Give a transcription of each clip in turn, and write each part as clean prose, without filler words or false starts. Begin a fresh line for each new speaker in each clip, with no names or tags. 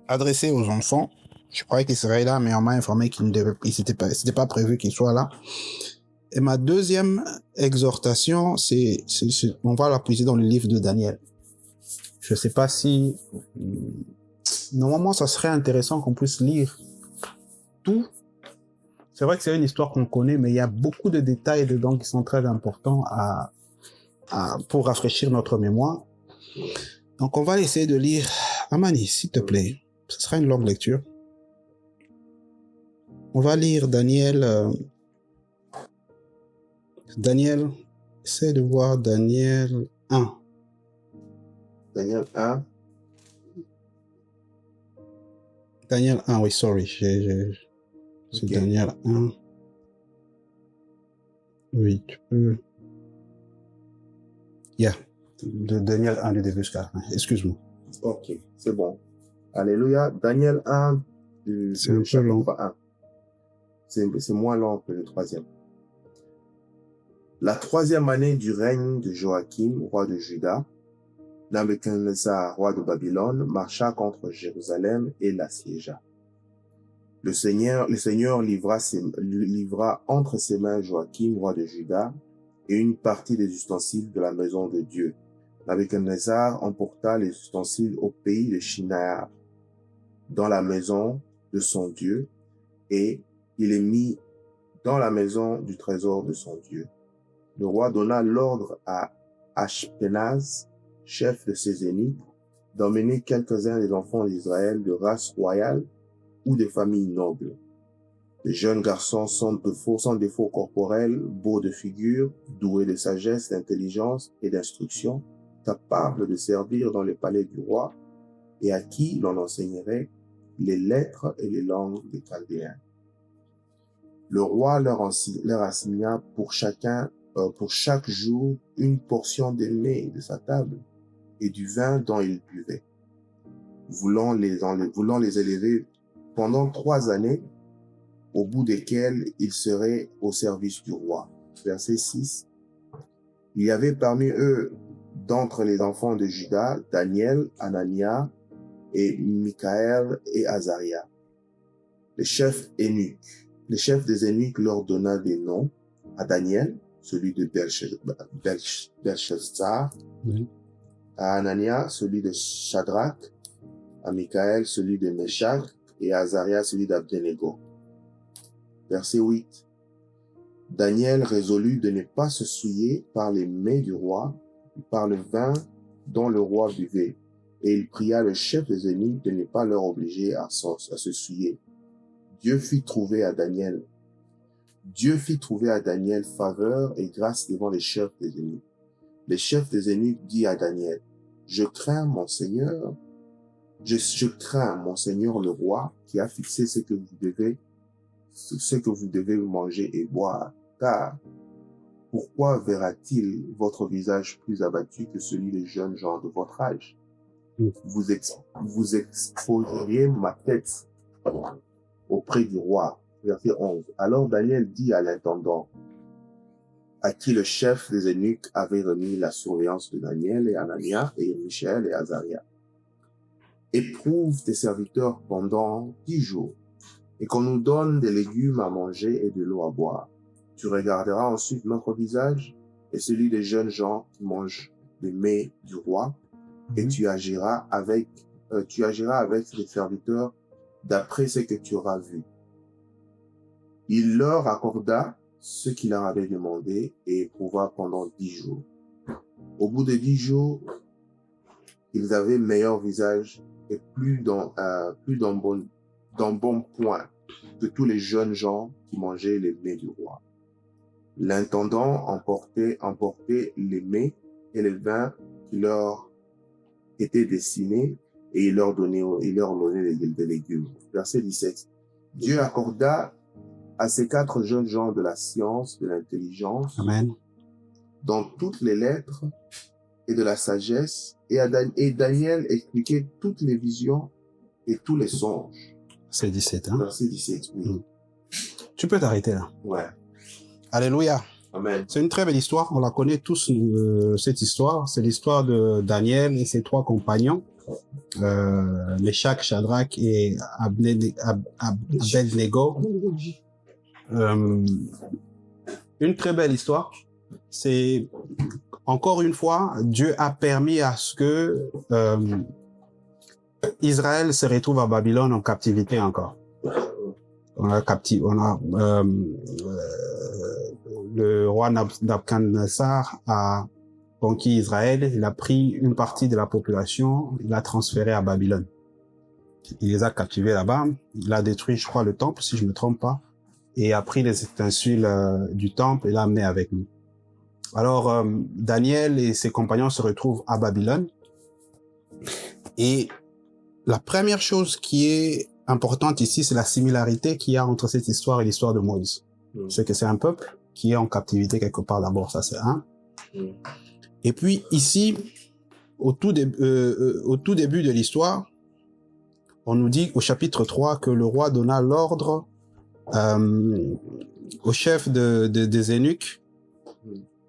adressé aux enfants. Je croyais qu'il serait là, mais on m'a informé qu'il c'était pas prévu qu'il soit là. Et ma deuxième exhortation, on va la puiser dans le livre de Daniel. Je sais pas si, normalement, ça serait intéressant qu'on puisse lire tout. C'est vrai que c'est une histoire qu'on connaît, mais il y a beaucoup de détails dedans qui sont très importants pour rafraîchir notre mémoire. Donc, on va essayer de lire. Amani, s'il te plaît. Ce sera une longue lecture. On va lire Daniel. Essaie de voir Daniel 1.
Daniel 1.
Daniel 1, oui, sorry. C'est okay. Daniel 1. Oui, tu peux. De Daniel 1 du début jusqu'à la fin. Excuse-moi.
Ok, c'est bon. Alléluia. Daniel 1
c'est un peu long.
1. C'est moins long que le troisième. La troisième année du règne de Joachim, roi de Juda, Nabuchodonosor, roi de Babylone, marcha contre Jérusalem et l'assiégea. Le Seigneur livra entre ses mains Joachim, roi de Juda, et une partie des ustensiles de la maison de Dieu. Nabuchodonosor emporta les ustensiles au pays de Shinar, dans la maison de son Dieu, et il les mit dans la maison du trésor de son Dieu. Le roi donna l'ordre à Ashpenaz, chef de ses eunuques, d'emmener quelques-uns des enfants d'Israël de race royale ou de familles nobles. Les jeunes garçons sans défaut corporel, beaux de figure, doués de sagesse, d'intelligence et d'instruction, capables de servir dans les palais du roi, et à qui l'on enseignerait les lettres et les langues des Chaldéens. Le roi leur assigna pour chaque jour une portion de mets de sa table et du vin dont ils buvaient, voulant les élever pendant 3 années, au bout desquelles ils seraient au service du roi. Verset 6. Il y avait parmi eux, d'entre les enfants de Juda, Daniel, Anania, et Michaël et Azaria. Les chefs des eunuques leur donna des noms à Daniel, celui de Belshazzar,
oui.
À Anania, celui de Shadrach, à Michaël, celui de Meshach, et à Azaria, celui d'Abednego. Verset 8. Daniel résolut de ne pas se souiller par les mets du roi, par le vin dont le roi buvait, et il pria le chef des eunuques de ne pas leur obliger à se souiller. Dieu fit trouver à Daniel faveur et grâce devant les chefs des eunuques. Les chefs des eunuques dit à Daniel, je crains mon Seigneur le roi qui a fixé ce que vous devez manger et boire, car pourquoi verra-t-il votre visage plus abattu que celui des jeunes gens de votre âge? Vous exposeriez ma tête auprès du roi. Verset 11. Alors Daniel dit à l'intendant, à qui le chef des eunuques avait remis la surveillance de Daniel et Anania et Michaël et Azaria. Éprouve tes serviteurs pendant 10 jours, et qu'on nous donne des légumes à manger et de l'eau à boire. Tu regarderas ensuite notre visage et celui des jeunes gens qui mangent les mets du roi, et tu agiras avec les serviteurs d'après ce que tu auras vu. Il leur accorda ce qu'il leur avait demandé et éprouva pendant 10 jours. Au bout de 10 jours, ils avaient meilleur visage et plus d'un bon point que tous les jeunes gens qui mangeaient les mets du roi. L'intendant emportait les mets et les vins qui leur étaient destinés et il leur donnait des légumes. Verset 17. Dieu accorda à ces 4 jeunes gens de la science, de l'intelligence,
Amen,
dans toutes les lettres et de la sagesse, et Daniel expliquait toutes les visions et tous les songes.
C'est 17, hein?
Verset 17, oui.
Tu peux t'arrêter là.
Ouais.
Alléluia.
Amen.
C'est une très belle histoire. On la connaît tous, cette histoire. C'est l'histoire de Daniel et ses 3 compagnons Meshach, Shadrach et Abednego. Une très belle histoire. C'est encore une fois, Dieu a permis à ce que Israël se retrouve à Babylone en captivité encore. Le roi Nabuchodonosor a conquis Israël, il a pris une partie de la population, il l'a transféré à Babylone. Il les a captivés là-bas, il a détruit, je crois, le temple, si je ne me trompe pas, et a pris les ustensiles du temple et l'a amené avec lui. Alors, Daniel et ses compagnons se retrouvent à Babylone, et la première chose qui est importante ici, c'est la similarité qu'il y a entre cette histoire et l'histoire de Moïse. C'est que c'est un peuple qui est en captivité quelque part d'abord, ça c'est un. Et puis ici, au tout début de l'histoire, on nous dit au chapitre 3 que le roi donna l'ordre au chef des eunuques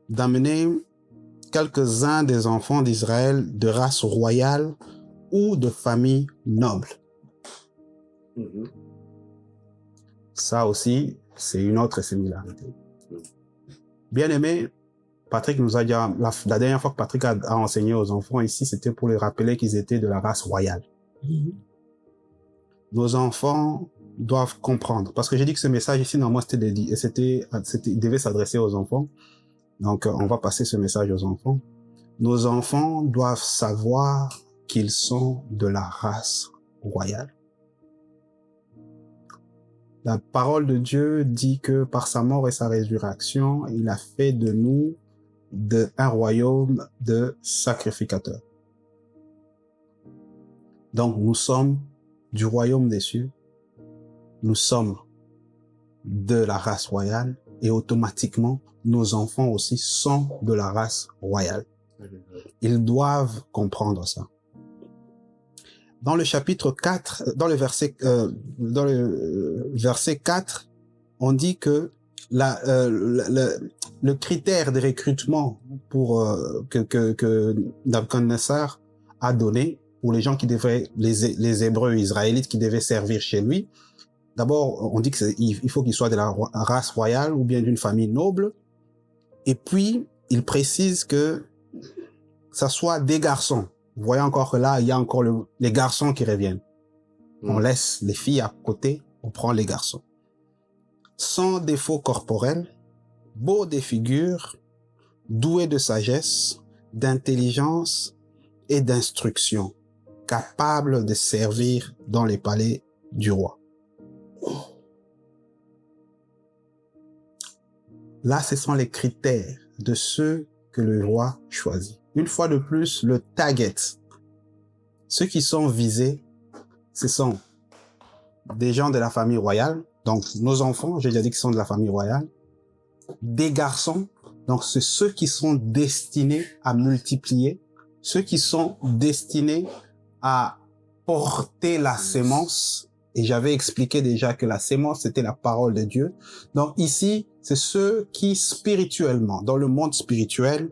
d'amener quelques-uns des enfants d'Israël de race royale ou de famille noble. Ça aussi, c'est une autre similarité. Bien aimé, Patrick nous a dit, la dernière fois que Patrick a enseigné aux enfants ici, c'était pour les rappeler qu'ils étaient de la race royale. Nos enfants doivent comprendre, parce que j'ai dit que ce message ici, normalement, il devait s'adresser aux enfants. Donc, on va passer ce message aux enfants. Nos enfants doivent savoir qu'ils sont de la race royale. La parole de Dieu dit que par sa mort et sa résurrection, il a fait de nous un royaume de sacrificateurs. Donc nous sommes du royaume des cieux, nous sommes de la race royale et automatiquement nos enfants aussi sont de la race royale. Ils doivent comprendre ça. Dans le chapitre 4, dans le verset 4, on dit que le critère de recrutement pour que Nabuchodonosor a donné pour les gens qui devaient, les Hébreux israélites qui devaient servir chez lui. D'abord, on dit qu'il faut qu'ils soient de la race royale ou bien d'une famille noble. Et puis, il précise que ça soit des garçons. Vous voyez encore que là, il y a encore les garçons qui reviennent. On laisse les filles à côté, on prend les garçons. Sans défaut corporel, beaux des figures, doués de sagesse, d'intelligence et d'instruction, capables de servir dans les palais du roi. Là, ce sont les critères de ceux que le roi choisit. Une fois de plus, le target. Ceux qui sont visés, ce sont des gens de la famille royale, donc nos enfants, j'ai déjà dit qu'ils sont de la famille royale, des garçons, donc c'est ceux qui sont destinés à multiplier, ceux qui sont destinés à porter la sémence, et j'avais expliqué déjà que la sémence, c'était la parole de Dieu. Donc ici, c'est ceux qui spirituellement, dans le monde spirituel,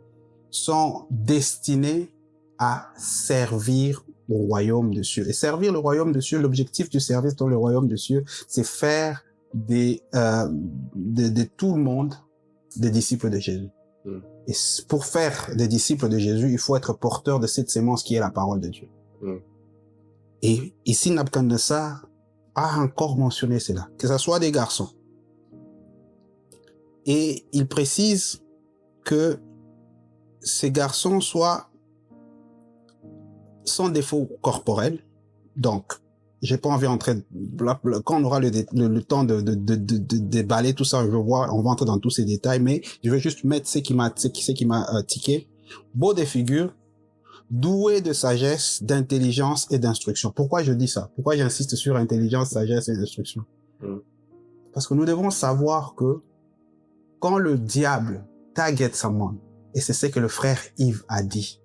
sont destinés à servir au royaume de cieux. Et servir le royaume de cieux, l'objectif du service dans le royaume de cieux, c'est faire de tout le monde des disciples de Jésus. Et pour faire des disciples de Jésus, il faut être porteur de cette sémence qui est la parole de Dieu. Et ici, Nabuchodonosor a encore mentionné cela, que ce soit des garçons. Et il précise que ces garçons soient sans défaut corporel. Donc, j'ai pas envie d'entrer, quand on aura le temps de déballer tout ça, on va entrer dans tous ces détails, mais je vais juste mettre ce qui m'a tiqué. Beau des figures, doué de sagesse, d'intelligence et d'instruction. Pourquoi je dis ça? Pourquoi j'insiste sur intelligence, sagesse et instruction? Parce que nous devons savoir que quand le diable target someone, et c'est ce que le frère Yves a dit,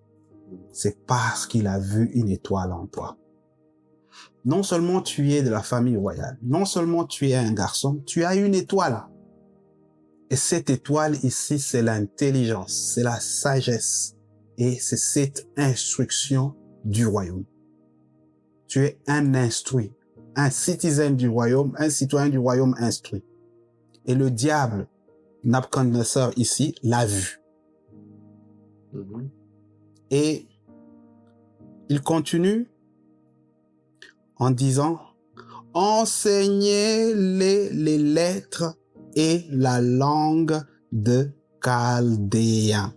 c'est parce qu'il a vu une étoile en toi. Non seulement tu es de la famille royale, non seulement tu es un garçon, tu as une étoile. Et cette étoile ici, c'est l'intelligence, c'est la sagesse, et c'est cette instruction du royaume. tu es un instruit, un citizen du royaume, un citoyen du royaume instruit. Et le diable, Nabuchodonosor ici, l'a vu. Et il continue en disant, enseignez-les les lettres et la langue de Chaldéen.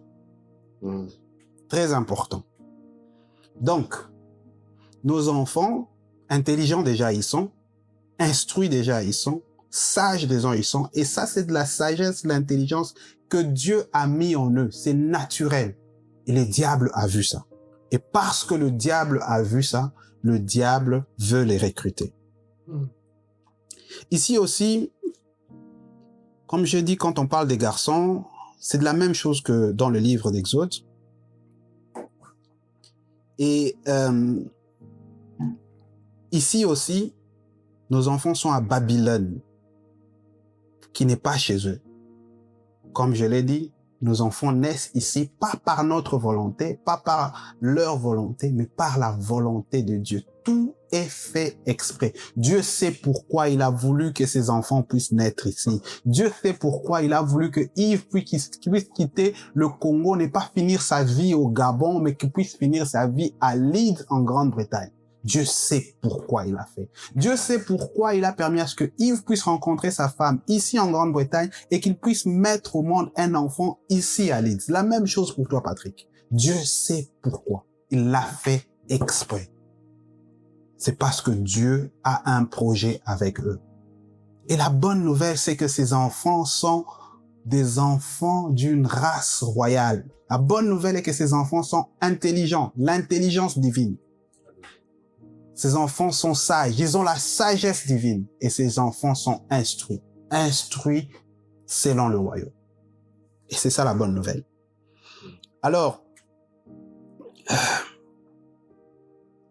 Très important. Donc, nos enfants, intelligents déjà ils sont, instruits déjà ils sont, sages déjà ils sont, et ça c'est de la sagesse, de l'intelligence que Dieu a mis en eux, c'est naturel. Et le diable a vu ça. Et parce que le diable a vu ça, le diable veut les recruter. Ici aussi, comme je dis, quand on parle des garçons, c'est de la même chose que dans le livre d'Exode. Et ici aussi, nos enfants sont à Babylone, qui n'est pas chez eux. Comme je l'ai dit, nos enfants naissent ici, pas par notre volonté, pas par leur volonté, mais par la volonté de Dieu. Tout est fait exprès. Dieu sait pourquoi il a voulu que ses enfants puissent naître ici. Dieu sait pourquoi il a voulu que Yves puisse quitter le Congo, ne pas finir sa vie au Gabon, mais qu'il puisse finir sa vie à Leeds en Grande-Bretagne. Dieu sait pourquoi il a fait. Dieu sait pourquoi il a permis à ce que Yves puisse rencontrer sa femme ici en Grande-Bretagne et qu'il puisse mettre au monde un enfant ici à Leeds. La même chose pour toi, Patrick. Dieu sait pourquoi. Il l'a fait exprès. C'est parce que Dieu a un projet avec eux. Et la bonne nouvelle, c'est que ces enfants sont des enfants d'une race royale. La bonne nouvelle est que ces enfants sont intelligents, l'intelligence divine. Ces enfants sont sages, ils ont la sagesse divine. Et ces enfants sont instruits. Instruits selon le royaume. Et c'est ça la bonne nouvelle. Alors,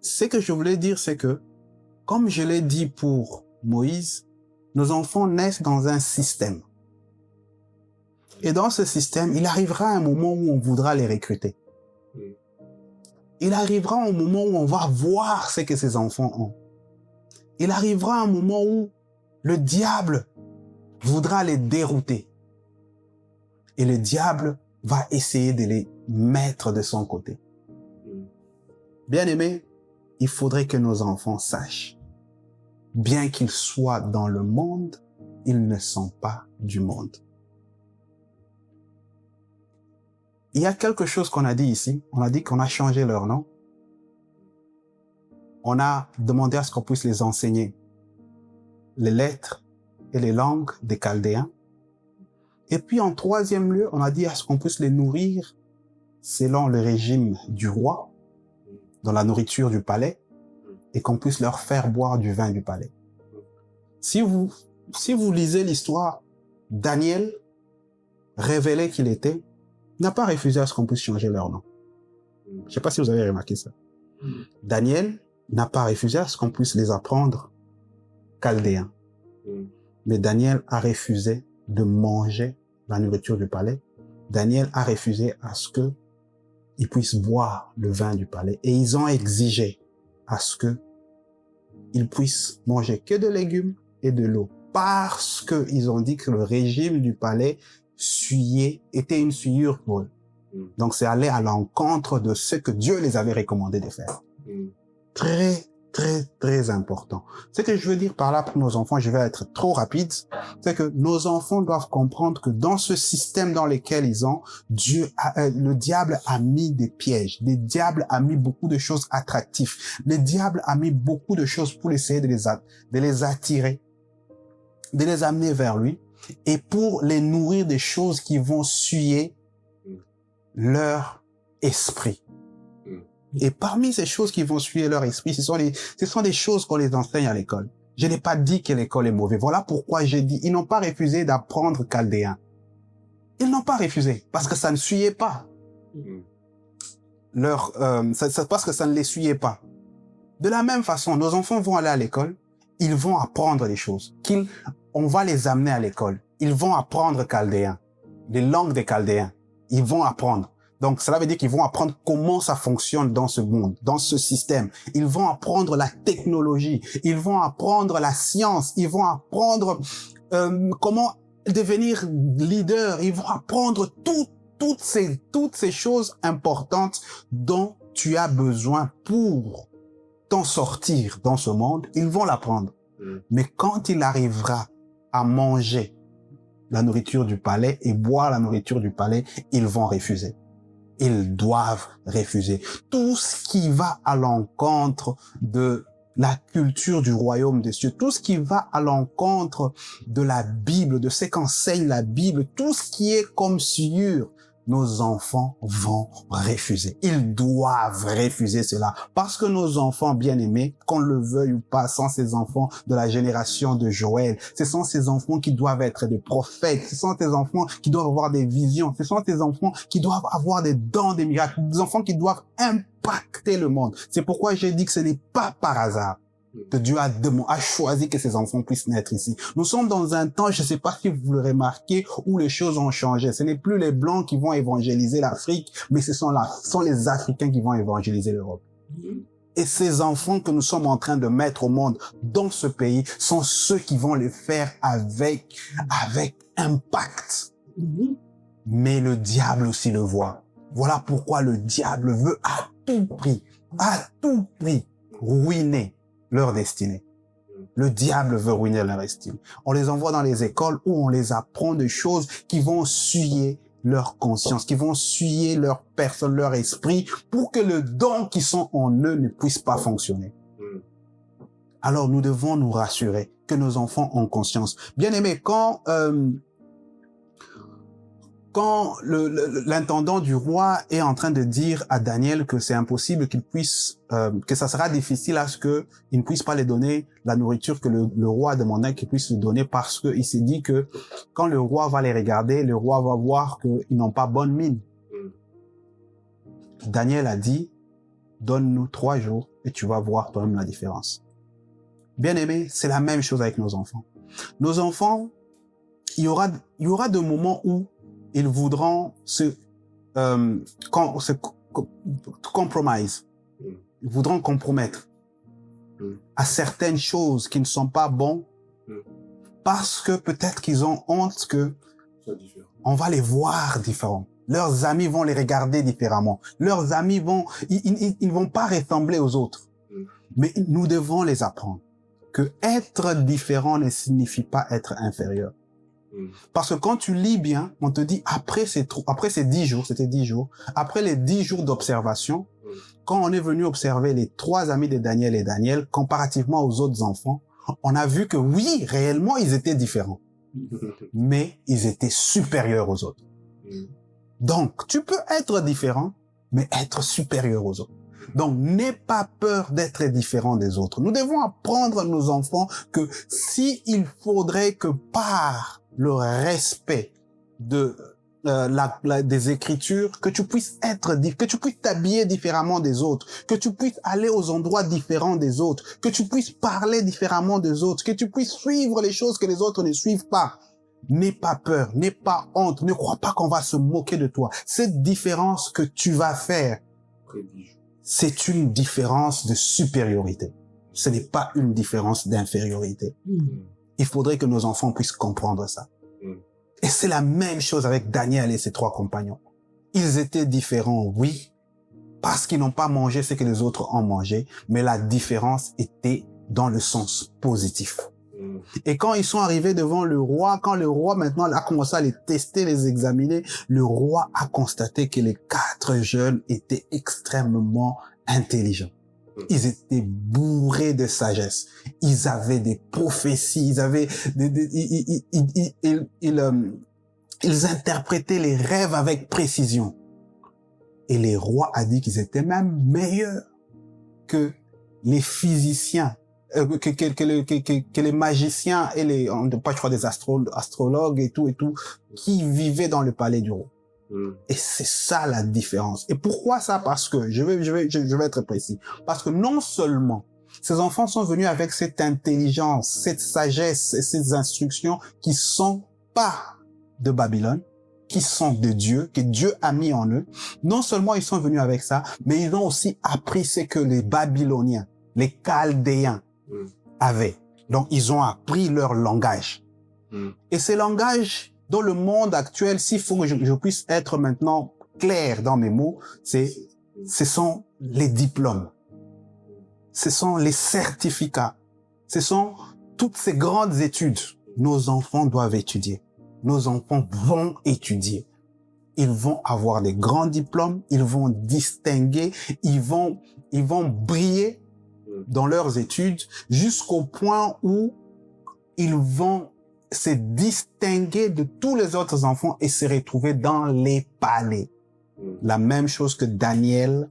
ce que je voulais dire, c'est que, comme je l'ai dit pour Moïse, nos enfants naissent dans un système. Et dans ce système, il arrivera un moment où on voudra les recruter. Il arrivera un moment où on va voir ce que ces enfants ont. Il arrivera un moment où le diable voudra les dérouter. Et le diable va essayer de les mettre de son côté. Bien-aimés, il faudrait que nos enfants sachent. Bien qu'ils soient dans le monde, ils ne sont pas du monde. Il y a quelque chose qu'on a dit ici. On a dit qu'on a changé leur nom. On a demandé à ce qu'on puisse les enseigner les lettres et les langues des Chaldéens. Et puis en troisième lieu, on a dit à ce qu'on puisse les nourrir selon le régime du roi, dans la nourriture du palais, et qu'on puisse leur faire boire du vin du palais. Si vous lisez l'histoire, Daniel, révélé qu'il était, n'a pas refusé à ce qu'on puisse changer leur nom. Je ne sais pas si vous avez remarqué ça. Daniel n'a pas refusé à ce qu'on puisse les apprendre chaldéens. Mais Daniel a refusé de manger la nourriture du palais. Daniel a refusé à ce que ils puissent boire le vin du palais. Et ils ont exigé à ce que ils puissent manger que de légumes et de l'eau. Parce que ils ont dit que le régime du palais était une souillure pour eux. Donc c'est aller à l'encontre de ce que Dieu les avait recommandé de faire. Très, très, très important. Ce que je veux dire par là pour nos enfants, je vais être trop rapide, c'est que nos enfants doivent comprendre que dans ce système dans lequel ils ont, le diable a mis des pièges. Le diable a mis beaucoup de choses attractives. Le diable a mis beaucoup de choses pour essayer de les attirer, de les amener vers lui, et pour les nourrir des choses qui vont souiller leur esprit. Et parmi ces choses qui vont suivre leur esprit, ce sont des choses qu'on les enseigne à l'école. Je n'ai pas dit que l'école est mauvaise. Voilà pourquoi j'ai dit, ils n'ont pas refusé d'apprendre chaldéen. Ils n'ont pas refusé, parce que ça ne suyait pas. Parce que ça ne les suyait pas. De la même façon, nos enfants vont aller à l'école, ils vont apprendre les choses. On va les amener à l'école. Ils vont apprendre chaldéen, les langues des chaldéens. Ils vont apprendre. Donc, cela veut dire qu'ils vont apprendre comment ça fonctionne dans ce monde, dans ce système. Ils vont apprendre la technologie, ils vont apprendre la science, ils vont apprendre comment devenir leader, ils vont apprendre toutes ces choses importantes dont tu as besoin pour t'en sortir dans ce monde. Ils vont l'apprendre. Mais quand il arrivera à manger la nourriture du palais et boire la nourriture du palais, ils vont refuser. Ils doivent refuser. Tout ce qui va à l'encontre de la culture du royaume des cieux, tout ce qui va à l'encontre de la Bible, de ce qu'enseigne la Bible, tout ce qui est comme sûr, nos enfants vont refuser. Ils doivent refuser cela. Parce que nos enfants bien-aimés, qu'on le veuille ou pas, sont ces enfants de la génération de Joël. Ce sont ces enfants qui doivent être des prophètes. Ce sont ces enfants qui doivent avoir des visions. Ce sont ces enfants qui doivent avoir des dons, des miracles. Des enfants qui doivent impacter le monde. C'est pourquoi j'ai dit que ce n'est pas par hasard que Dieu a choisi que ses enfants puissent naître ici. Nous sommes dans un temps, je ne sais pas si vous le remarquez, où les choses ont changé. Ce n'est plus les Blancs qui vont évangéliser l'Afrique, mais ce sont les Africains qui vont évangéliser l'Europe. Et ces enfants que nous sommes en train de mettre au monde dans ce pays sont ceux qui vont le faire avec impact. Mais le diable aussi le voit. Voilà pourquoi le diable veut à tout prix ruiner leur destinée. Le diable veut ruiner leur destinée. On les envoie dans les écoles où on les apprend des choses qui vont souiller leur conscience, qui vont souiller leur personne, leur esprit, pour que le don qui sont en eux ne puisse pas fonctionner. Alors nous devons nous rassurer que nos enfants ont conscience. Bien aimé, quand l'intendant du roi est en train de dire à Daniel que c'est impossible qu'il puisse, que ça sera difficile à ce que il ne puisse pas les donner la nourriture que le roi demandait qu'il puisse lui donner, parce que il s'est dit que quand le roi va les regarder, le roi va voir qu'ils n'ont pas bonne mine. Daniel a dit, donne-nous 3 jours et tu vas voir toi-même la différence. Bien aimé, c'est la même chose avec nos enfants. Nos enfants, il y aura de moments où ils voudront se compromise. Ils voudront compromettre à certaines choses qui ne sont pas bonnes, parce que peut-être qu'ils ont honte que on va les voir différents. Leurs amis vont les regarder différemment. Leurs amis ils vont pas ressembler aux autres. Mais nous devons les apprendre que être différent ne signifie pas être inférieur. Parce que quand tu lis bien, on te dit après ces 10 jours, c'était 10 jours, après les 10 jours d'observation, quand on est venu observer les 3 amis de Daniel, comparativement aux autres enfants, on a vu que oui, réellement, ils étaient différents. Mais ils étaient supérieurs aux autres. Donc, tu peux être différent, mais être supérieur aux autres. Donc, n'aie pas peur d'être différent des autres. Nous devons apprendre à nos enfants que il faudrait que par le respect de des Écritures, que tu puisses que tu puisses t'habiller différemment des autres, que tu puisses aller aux endroits différents des autres, que tu puisses parler différemment des autres, que tu puisses suivre les choses que les autres ne suivent pas. N'aie pas peur, n'aie pas honte, ne crois pas qu'on va se moquer de toi. Cette différence que tu vas faire, c'est une différence de supériorité. Ce n'est pas une différence d'infériorité. Il faudrait que nos enfants puissent comprendre ça. Et c'est la même chose avec Daniel et ses 3 compagnons. Ils étaient différents, oui, parce qu'ils n'ont pas mangé ce que les autres ont mangé, mais la différence était dans le sens positif. Et quand ils sont arrivés devant le roi, quand le roi maintenant a commencé à les tester, les examiner, le roi a constaté que les 4 jeunes étaient extrêmement intelligents. Ils étaient bourrés de sagesse. Ils avaient des prophéties. Ils avaient ils interprétaient les rêves avec précision. Et le roi a dit qu'ils étaient même meilleurs que les physiciens, que les magiciens et je crois des astrologues et tout, qui vivaient dans le palais du roi. Et c'est ça la différence. Et pourquoi ça? Parce que, je vais être précis. Parce que non seulement ces enfants sont venus avec cette intelligence, cette sagesse et ces instructions qui sont pas de Babylone, qui sont de Dieu, que Dieu a mis en eux. Non seulement ils sont venus avec ça, mais ils ont aussi appris ce que les Babyloniens, les Chaldéens avaient. Donc, ils ont appris leur langage. Et ces langages, dans le monde actuel, s'il faut que je puisse être maintenant clair dans mes mots, ce sont les diplômes. Ce sont les certificats. Ce sont toutes ces grandes études. Nos enfants doivent étudier. Nos enfants vont étudier. Ils vont avoir des grands diplômes, ils vont distinguer, ils vont briller dans leurs études jusqu'au point où ils vont se distinguer de tous les autres enfants et se retrouver dans les palais. La même chose que Daniel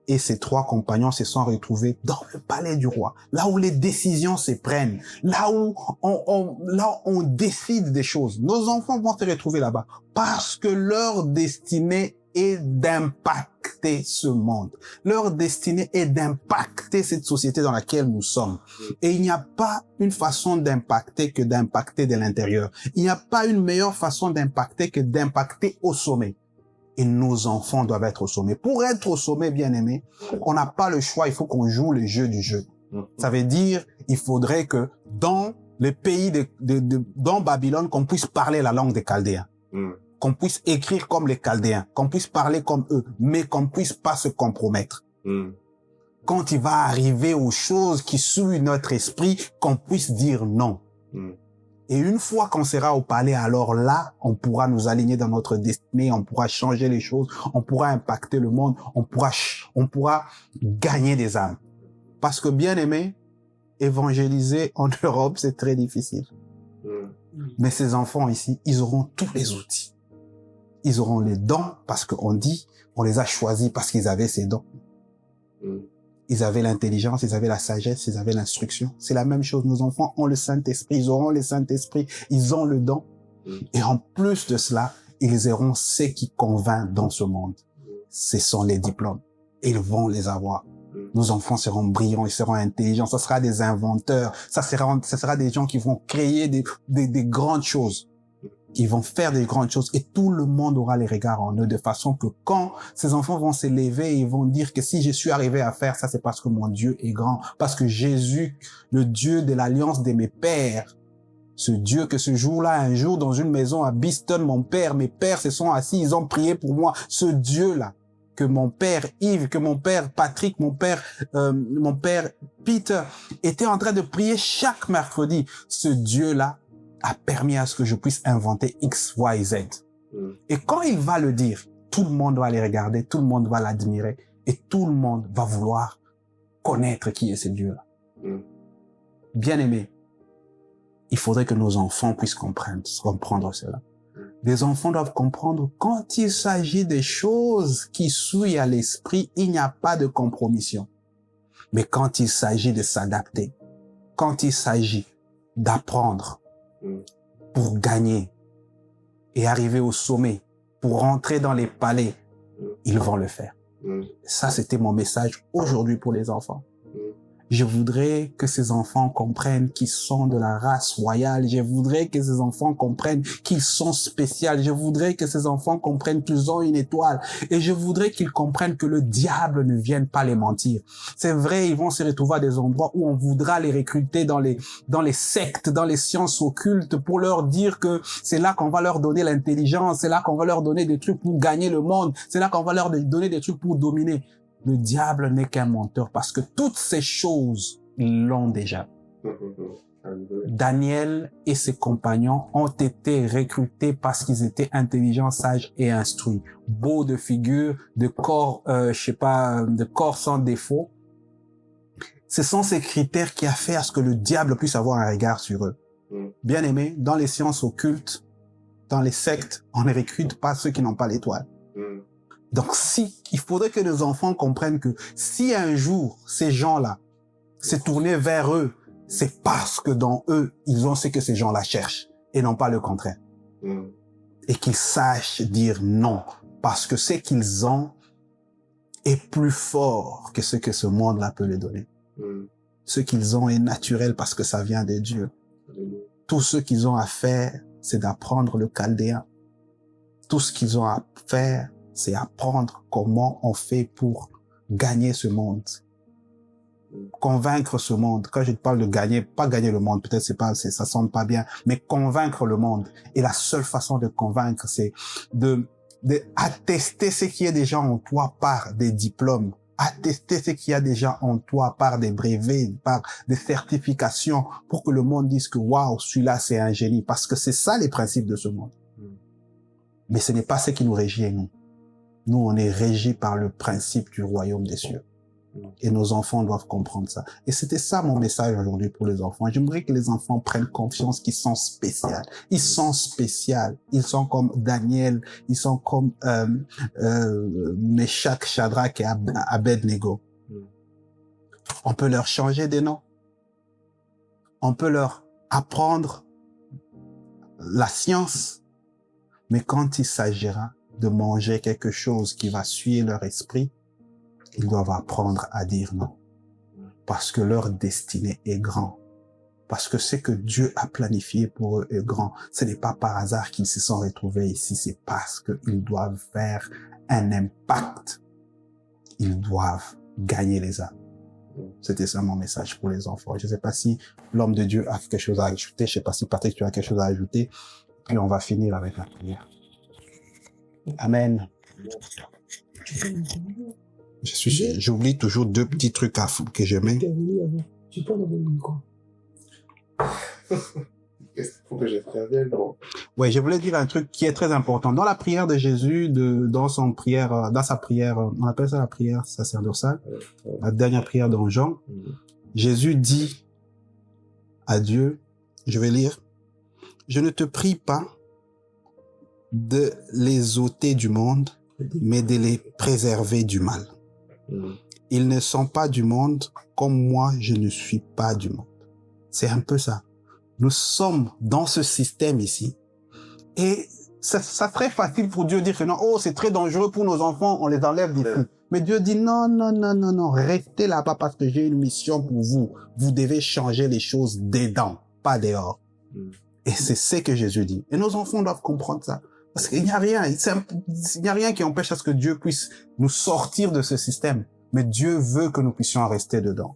et ses 3 compagnons se sont retrouvés dans le palais du roi, là où les décisions se prennent, là où on décide des choses. Nos enfants vont se retrouver là-bas parce que leur destinée est d'impacter ce monde. Leur destinée est d'impacter cette société dans laquelle nous sommes. Et il n'y a pas une façon d'impacter que d'impacter de l'intérieur. Il n'y a pas une meilleure façon d'impacter que d'impacter au sommet. Et nos enfants doivent être au sommet. Pour être au sommet, bien aimé, on n'a pas le choix, il faut qu'on joue le jeu du jeu. Ça veut dire, il faudrait que dans le pays dans Babylone, qu'on puisse parler la langue des Chaldéens. Qu'on puisse écrire comme les Chaldéens, qu'on puisse parler comme eux, mais qu'on puisse pas se compromettre. Quand il va arriver aux choses qui souillent notre esprit, qu'on puisse dire non. Et une fois qu'on sera au palais, alors là, on pourra nous aligner dans notre destinée, on pourra changer les choses, on pourra impacter le monde, on pourra gagner des âmes. Parce que, bien aimé, évangéliser en Europe, c'est très difficile. Mais ces enfants ici, ils auront tous les outils. Ils auront les dons parce qu'on dit, on les a choisis parce qu'ils avaient ces dons. Ils avaient l'intelligence, ils avaient la sagesse, ils avaient l'instruction. C'est la même chose. Nos enfants ont le Saint-Esprit, ils auront le Saint-Esprit, ils ont le don. Et en plus de cela, ils auront ce qui convainc dans ce monde. Ce sont les diplômes. Ils vont les avoir. Nos enfants seront brillants, ils seront intelligents. Ça sera des inventeurs. Ça sera des gens qui vont créer des grandes choses. Ils vont faire des grandes choses et tout le monde aura les regards en eux de façon que quand ces enfants vont s'élever, ils vont dire que si je suis arrivé à faire ça, c'est parce que mon Dieu est grand. Parce que Jésus, le Dieu de l'alliance de mes pères, ce Dieu que ce jour-là, un jour, dans une maison à Biston, mes pères se sont assis, ils ont prié pour moi. Ce Dieu-là, que mon père Yves, que mon père Patrick, mon père Peter était en train de prier chaque mercredi. Ce Dieu-là a permis à ce que je puisse inventer X, Y, Z. Et quand il va le dire, tout le monde va les regarder, tout le monde va l'admirer et tout le monde va vouloir connaître qui est ce Dieu-là. Bien aimé, il faudrait que nos enfants puissent comprendre cela. Les enfants doivent comprendre quand il s'agit des choses qui souillent à l'esprit, il n'y a pas de compromission. Mais quand il s'agit de s'adapter, quand il s'agit d'apprendre pour gagner et arriver au sommet, pour rentrer dans les palais, ils vont le faire. Ça, c'était mon message aujourd'hui pour les enfants. Je voudrais que ces enfants comprennent qu'ils sont de la race royale. Je voudrais que ces enfants comprennent qu'ils sont spéciaux. Je voudrais que ces enfants comprennent qu'ils ont une étoile. Et je voudrais qu'ils comprennent que le diable ne vienne pas les mentir. C'est vrai, ils vont se retrouver à des endroits où on voudra les recruter dans les sectes, dans les sciences occultes pour leur dire que c'est là qu'on va leur donner l'intelligence, c'est là qu'on va leur donner des trucs pour gagner le monde, c'est là qu'on va leur donner des trucs pour dominer. Le diable n'est qu'un menteur parce que toutes ces choses, ils l'ont déjà. Daniel et ses compagnons ont été recrutés parce qu'ils étaient intelligents, sages et instruits. Beaux de figure, de corps, de corps sans défaut. Ce sont ces critères qui a fait à ce que le diable puisse avoir un regard sur eux. Bien aimé, dans les sciences occultes, dans les sectes, on ne recrute pas ceux qui n'ont pas l'étoile. Donc il faudrait que nos enfants comprennent que si un jour, ces gens-là se tournaient vers eux, c'est parce que dans eux, ils ont ce que ces gens-là cherchent et non pas le contraire. Et qu'ils sachent dire non parce que ce qu'ils ont est plus fort que ce que ce monde-là peut les donner. Ce qu'ils ont est naturel parce que ça vient de Dieu. Tout ce qu'ils ont à faire, c'est d'apprendre le chaldéen. Tout ce qu'ils ont à faire, c'est apprendre comment on fait pour gagner ce monde. Convaincre ce monde. Quand je te parle de gagner, pas gagner le monde, peut-être ça sonne pas bien, mais convaincre le monde. Et la seule façon de convaincre, c'est de attester ce qui est déjà en toi par des diplômes, attester ce qu'il y a déjà en toi par des brevets, par des certifications, pour que le monde dise que waouh, celui-là c'est un génie, parce que c'est ça les principes de ce monde. Mais ce n'est pas ce qui nous régit, nous. Nous, on est régis par le principe du royaume des cieux. Et nos enfants doivent comprendre ça. Et c'était ça mon message aujourd'hui pour les enfants. J'aimerais que les enfants prennent confiance qu'ils sont spéciaux. Ils sont spéciaux. Ils sont comme Daniel. Ils sont comme Meshach, Shadrach et Abednego. On peut leur changer des noms. On peut leur apprendre la science. Mais quand il s'agira de manger quelque chose qui va suivre leur esprit, ils doivent apprendre à dire non. Parce que leur destinée est grande. Parce que ce que Dieu a planifié pour eux est grand. Ce n'est pas par hasard qu'ils se sont retrouvés ici. C'est parce qu'ils doivent faire un impact. Ils doivent gagner les âmes. C'était ça mon message pour les enfants. Je ne sais pas si l'homme de Dieu a quelque chose à ajouter. Je ne sais pas si Patrick, tu as quelque chose à ajouter. Puis on va finir avec la prière. Amen. J'oublie toujours deux petits trucs que je mets.
Tu peux enlever le micro. Faut que j'intervienne.
Ouais, je voulais dire un truc qui est très important. Dans la prière de Jésus, dans sa prière, on appelle ça la prière sacerdotale, la dernière prière dans Jean, Jésus dit à Dieu, je vais lire, je ne te prie pas de les ôter du monde, mais de les préserver du mal. Ils ne sont pas du monde comme moi, je ne suis pas du monde. C'est un peu ça. Nous sommes dans ce système ici. Et ça serait facile pour Dieu de dire que non, oh, c'est très dangereux pour nos enfants, on les enlève d'ici. Mais Dieu dit non, non, non, non, non, restez là-bas parce que j'ai une mission pour vous. Vous devez changer les choses dedans, pas dehors. Et c'est ce que Jésus dit. Et nos enfants doivent comprendre ça. Parce qu'il n'y a rien, il n'y a rien qui empêche à ce que Dieu puisse nous sortir de ce système. Mais Dieu veut que nous puissions rester dedans.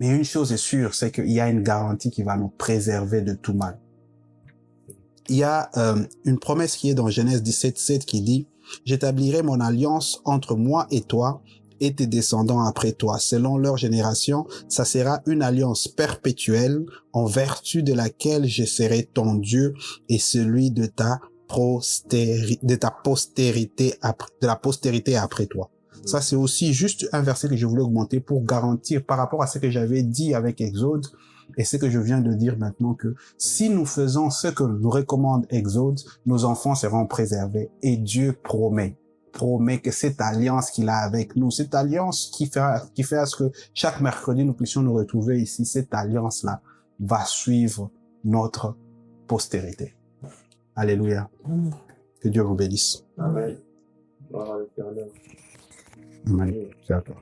Mais une chose est sûre, c'est qu'il y a une garantie qui va nous préserver de tout mal. Il y a une promesse qui est dans Genèse 17:7 qui dit « J'établirai mon alliance entre moi et toi et tes descendants après toi. Selon leur génération, ça sera une alliance perpétuelle en vertu de laquelle je serai ton Dieu et celui de la postérité après toi. » Ça, c'est aussi juste un verset que je voulais augmenter pour garantir par rapport à ce que j'avais dit avec Exode et ce que je viens de dire maintenant que si nous faisons ce que nous recommande Exode, nos enfants seront préservés et Dieu promet que cette alliance qu'il a avec nous, cette alliance qui fait à ce que chaque mercredi nous puissions nous retrouver ici, cette alliance-là va suivre notre postérité. Alléluia. Que Dieu vous bénisse.
Amen. Gloire à l'Éternel.
Amen. C'est à toi.